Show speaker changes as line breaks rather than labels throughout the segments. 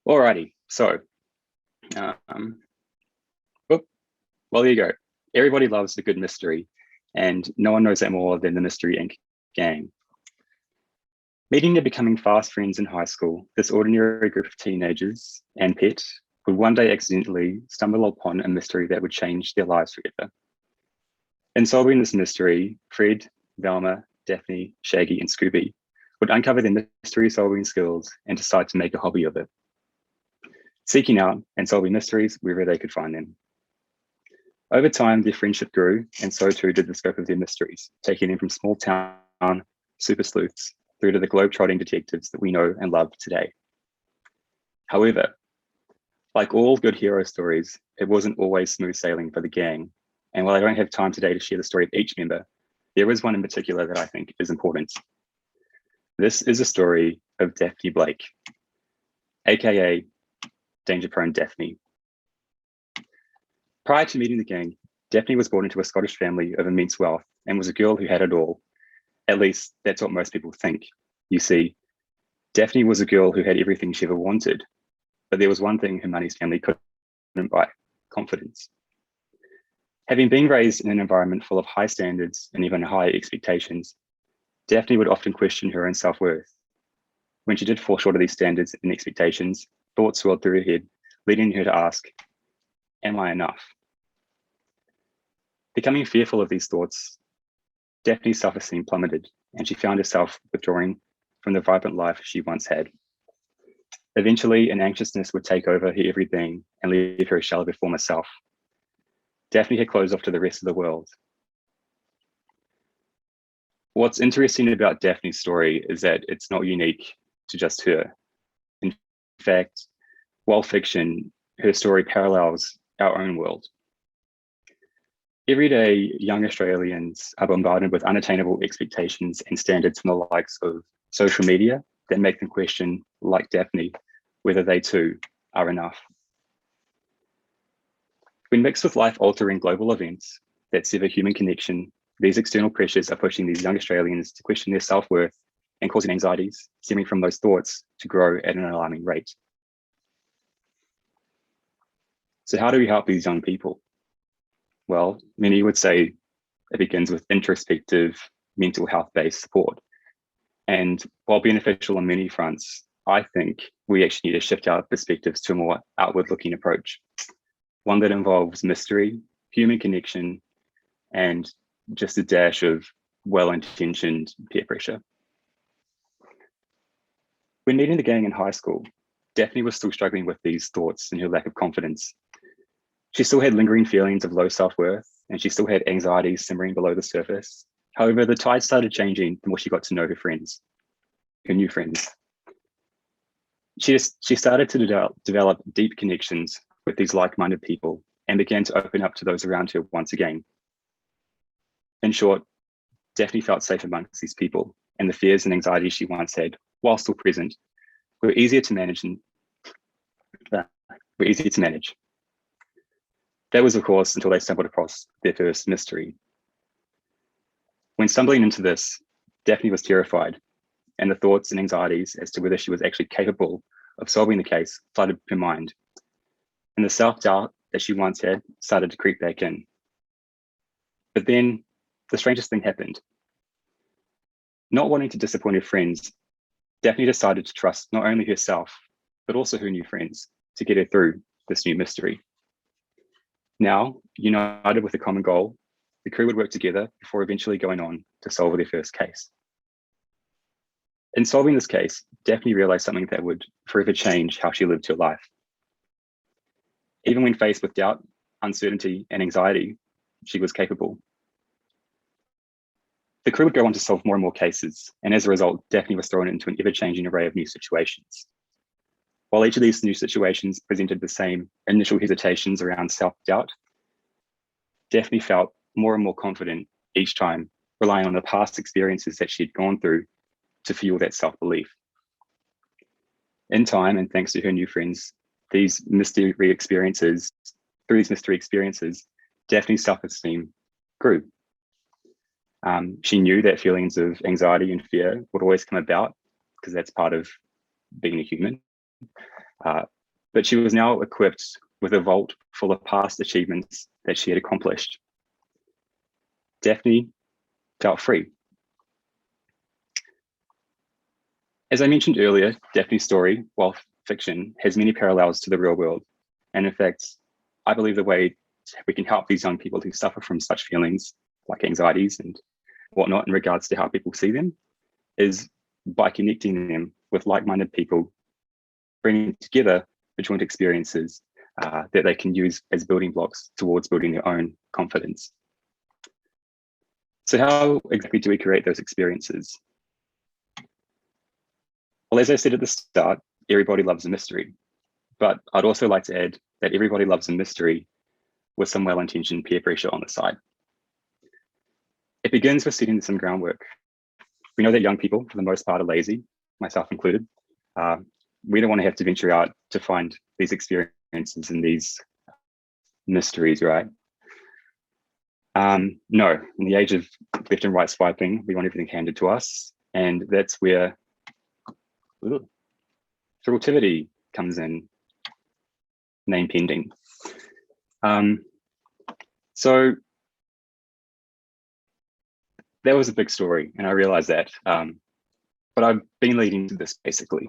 Alrighty, so, um, oh, well, there you go. Everybody loves a good mystery, and no one knows that more than the Mystery Inc. gang. Meeting and becoming fast friends in high school, this ordinary group of teenagers and Pet would one day accidentally stumble upon a mystery that would change their lives forever. In solving this mystery, Fred, Velma, Daphne, Shaggy, and Scooby would uncover their mystery-solving skills and decide to make a hobby of it, seeking out and solving mysteries wherever they could find them. Over time, their friendship grew, and so too did the scope of their mysteries, taking them from small town super sleuths through to the globe-trotting detectives that we know and love today. However, like all good hero stories, it wasn't always smooth sailing for the gang. And while I don't have time today to share the story of each member, there is one in particular that I think is important. This is a story of Daphne Blake, aka Danger-Prone Daphne. Prior to meeting the gang, Daphne was born into a Scottish family of immense wealth and was a girl who had it all. At least that's what most people think. You see, Daphne was a girl who had everything she ever wanted, but there was one thing her money's family couldn't buy: confidence. Having been raised in an environment full of high standards and even high expectations, Daphne would often question her own self-worth. When she did fall short of these standards and expectations, thoughts swirled through her head, leading her to ask, am I enough? Becoming fearful of these thoughts, Daphne's self-esteem plummeted, and she found herself withdrawing from the vibrant life she once had. Eventually, an anxiousness would take over her every being and leave her a shell of her former self. Daphne had closed off to the rest of the world. What's interesting about Daphne's story is that it's not unique to just her. In fact, while fiction, her story parallels our own world. Every day, young Australians are bombarded with unattainable expectations and standards from the likes of social media that make them question, like Daphne, whether they too are enough. When mixed with life-altering global events that sever human connection, these external pressures are pushing these young Australians to question their self-worth and causing anxieties stemming from those thoughts to grow at an alarming rate. So how do we help these young people? Well, many would say it begins with introspective mental health-based support. And while beneficial on many fronts, I think we actually need to shift our perspectives to a more outward-looking approach, one that involves mystery, human connection, and just a dash of well-intentioned peer pressure. When meeting the gang in high school, Daphne was still struggling with these thoughts and her lack of confidence. She still had lingering feelings of low self-worth, and she still had anxieties simmering below the surface. However, the tide started changing the more she got to know her new friends. She started to develop deep connections with these like-minded people and began to open up to those around her once again. In short, Daphne felt safe amongst these people, and the fears and anxieties she once had, while still present, were easier to manage. That was, of course, until they stumbled across their first mystery. When stumbling into this, Daphne was terrified, and the thoughts and anxieties as to whether she was actually capable of solving the case flooded her mind. And the self-doubt that she once had started to creep back in. But then the strangest thing happened. Not wanting to disappoint her friends, Daphne decided to trust not only herself, but also her new friends to get her through this new mystery. Now, united with a common goal, the crew would work together before eventually going on to solve their first case. In solving this case, Daphne realized something that would forever change how she lived her life. Even when faced with doubt, uncertainty, and anxiety, she was capable. The crew would go on to solve more and more cases, and as a result, Daphne was thrown into an ever-changing array of new situations. While each of these new situations presented the same initial hesitations around self-doubt, Daphne felt more and more confident each time, relying on the past experiences that she had gone through to fuel that self-belief. In time, and thanks to her new friends, through these mystery experiences, Daphne's self-esteem grew. She knew that feelings of anxiety and fear would always come about because that's part of being a human. but she was now equipped with a vault full of past achievements that she had accomplished. Daphne felt free. As I mentioned earlier, Daphne's story, while fiction, has many parallels to the real world. And in fact, I believe the way we can help these young people who suffer from such feelings like anxieties and whatnot in regards to how people see them is by connecting them with like-minded people, bringing together the joint experiences that they can use as building blocks towards building their own confidence. So how exactly do we create those experiences? Well, as I said at the start, everybody loves a mystery, but I'd also like to add that everybody loves a mystery with some well-intentioned peer pressure on the side. It begins with setting some groundwork. We know that young people, for the most part, are lazy, myself included. We don't want to have to venture out to find these experiences and these mysteries, right? No, in the age of left and right swiping, we want everything handed to us. And that's where creativity comes in, name pending. So that was a big story, and I realized that. But I've been leading to this basically.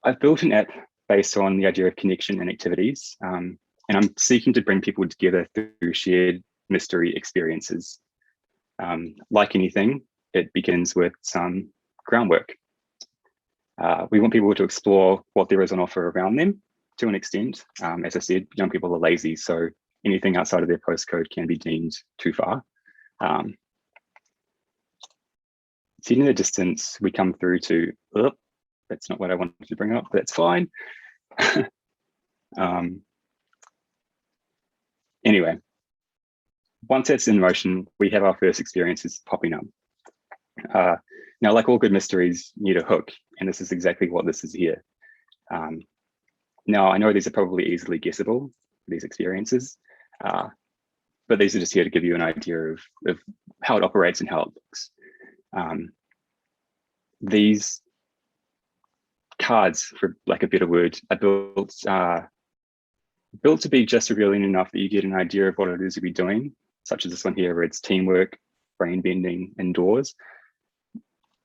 I've built an app based on the idea of connection and activities, and I'm seeking to bring people together through shared mystery experiences. Like anything, it begins with some groundwork. We want people to explore what there is on offer around them to an extent. As I said, young people are lazy, so anything outside of their postcode can be deemed too far. Setting the distance, we come through to, that's not what I wanted to bring up, but that's fine. Anyway, once that's in motion, we have our first experiences popping up. Now, like all good mysteries, you need a hook, and this is exactly what this is here. Now, I know these are probably easily guessable, these experiences, but these are just here to give you an idea of how it operates and how it looks. These cards, for lack of a better word, are built to be just revealing enough that you get an idea of what it is you'll be doing, such as this one here, where it's teamwork, brain bending, indoors.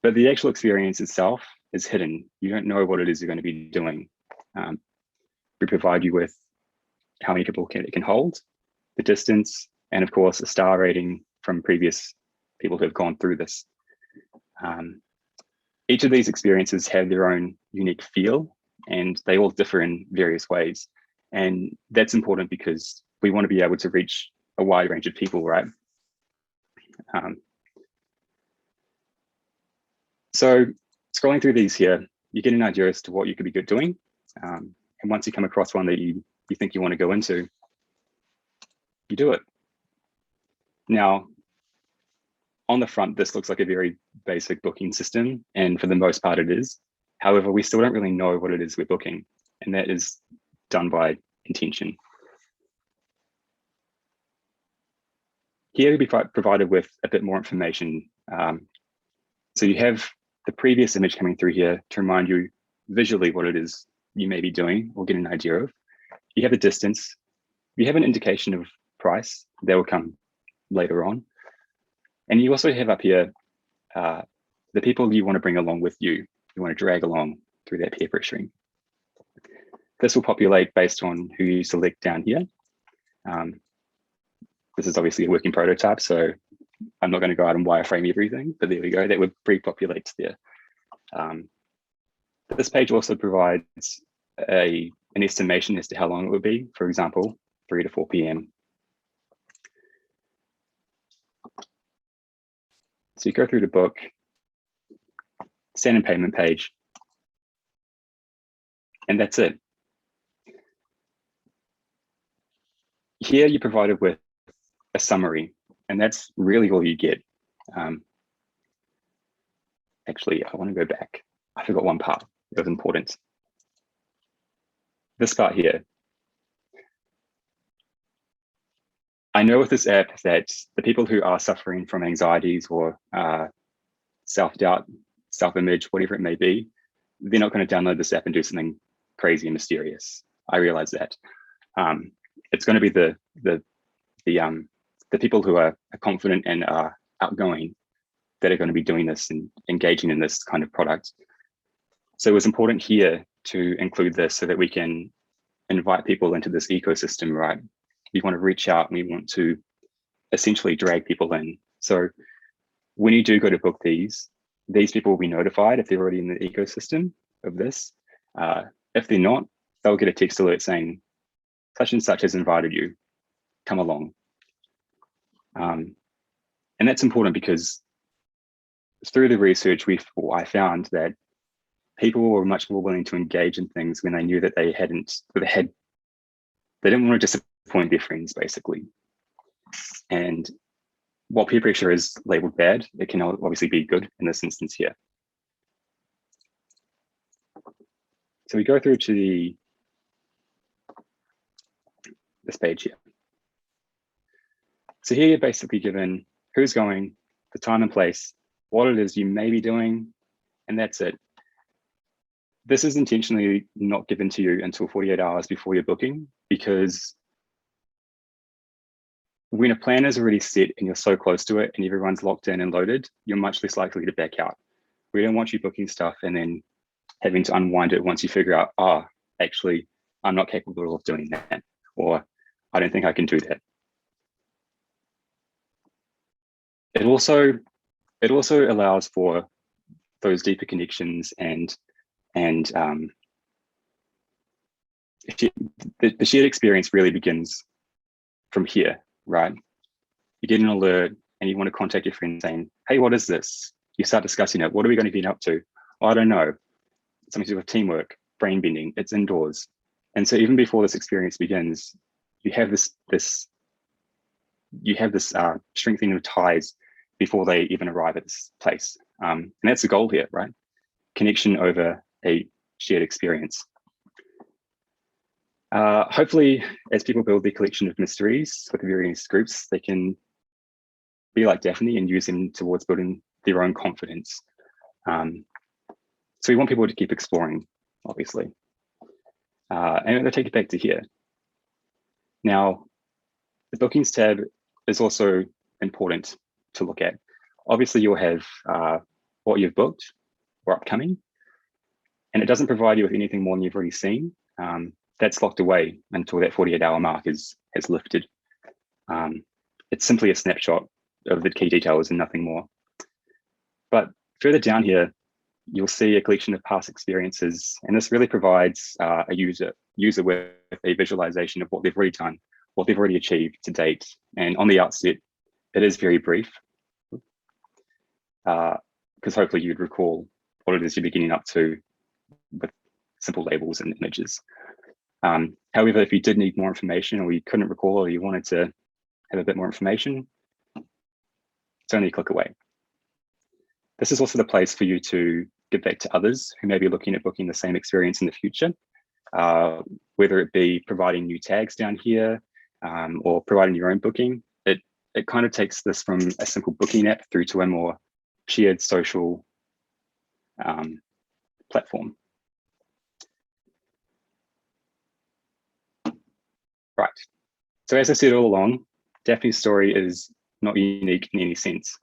But the actual experience itself is hidden. You don't know what it is you're going to be doing. We provide you with how many people it can hold, the distance, and of course, a star rating from previous people who have gone through this. Each of these experiences have their own unique feel, and they all differ in various ways. And that's important because we want to be able to reach a wide range of people, right? So scrolling through these here, you get an idea as to what you could be good doing. And once you come across one that you think you want to go into, you do it. Now, on the front, this looks like a very basic booking system, and for the most part it is. However, we still don't really know what it is we're booking, and that is done by intention. Here we'll be provided with a bit more information. So you have the previous image coming through here to remind you visually what it is you may be doing or get an idea of. You have a distance. You have an indication of price. That will come later on. And you also have up here the people you want to bring along with you. You want to drag along through that peer pressuring. This will populate based on who you select down here. This is obviously a working prototype, so I'm not going to go out and wireframe everything, but there we go. That would pre-populate there. This page also provides an estimation as to how long it would be. For example, 3 to 4 p.m. So you go through the book, send and payment page, and that's it. Here you're provided with a summary, and that's really all you get. Actually, I want to go back. I forgot one part that was important. This part here. I know with this app that the people who are suffering from anxieties or self-doubt, self-image, whatever it may be, they're not going to download this app and do something crazy and mysterious. I realize that. It's going to be the people who are confident and are outgoing that are going to be doing this and engaging in this kind of product. So it was important here to include this so that we can invite people into this ecosystem, right? We want to reach out and we want to essentially drag people in. So when you do go to book these people will be notified if they're already in the ecosystem of this. If they're not, they'll get a text alert saying, such and such has invited you, come along. And that's important because through the research, I found that people were much more willing to engage in things when they knew that they didn't want to disappoint their friends, basically. And while peer pressure is labeled bad, it can obviously be good in this instance here. So we go through to this page here. So here you're basically given who's going, the time and place, what it is you may be doing, and that's it. This is intentionally not given to you until 48 hours before your booking, because when a plan is already set and you're so close to it and everyone's locked in and loaded, you're much less likely to back out. We don't want you booking stuff and then having to unwind it once you figure out, actually, I'm not capable of doing that, or I don't think I can do that. It also allows for those deeper connections and the shared experience really begins from here, right? You get an alert and you want to contact your friend saying, hey, what is this? You start discussing it. What are we going to be up to? I don't know. Something to do with teamwork, brain bending, it's indoors. And so even before this experience begins, you have this strengthening of ties before they even arrive at this place. And that's the goal here, right? Connection over a shared experience. Hopefully, as people build their collection of mysteries with various groups, they can be like Daphne and use them towards building their own confidence. So we want people to keep exploring, obviously. And I'll take it back to here. Now, the bookings tab is also important to look at. Obviously, you'll have what you've booked or upcoming, and it doesn't provide you with anything more than you've already seen. That's locked away until that 48-hour mark has lifted. It's simply a snapshot of the key details and nothing more. But further down here, you'll see a collection of past experiences, and this really provides a user with a visualization of what they've already done, what they've already achieved to date. And on the outset, it is very brief, because hopefully you'd recall what it is you're beginning up to with simple labels and images. However, if you did need more information, or you couldn't recall, or you wanted to have a bit more information, it's only a click away. This is also the place for you to give back to others who may be looking at booking the same experience in the future, whether it be providing new tags down here or providing your own booking. It kind of takes this from a simple booking app through to a more shared social platform. Right. So as I said all along, Daphne's story is not unique in any sense.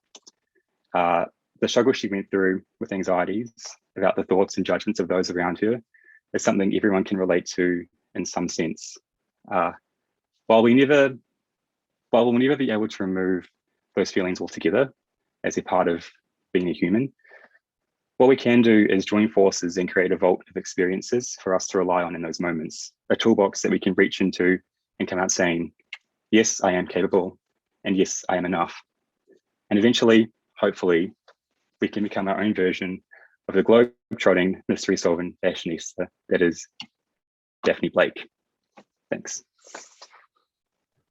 The struggle she went through with anxieties about the thoughts and judgments of those around her is something everyone can relate to in some sense. While we'll never be able to remove those feelings altogether as a part of being a human, what we can do is join forces and create a vault of experiences for us to rely on in those moments, a toolbox that we can reach into and come out saying, yes, I am capable, and yes, I am enough. And eventually, hopefully, we can become our own version of the globe-trotting, mystery-solving fashionista that is Daphne Blake. Thanks.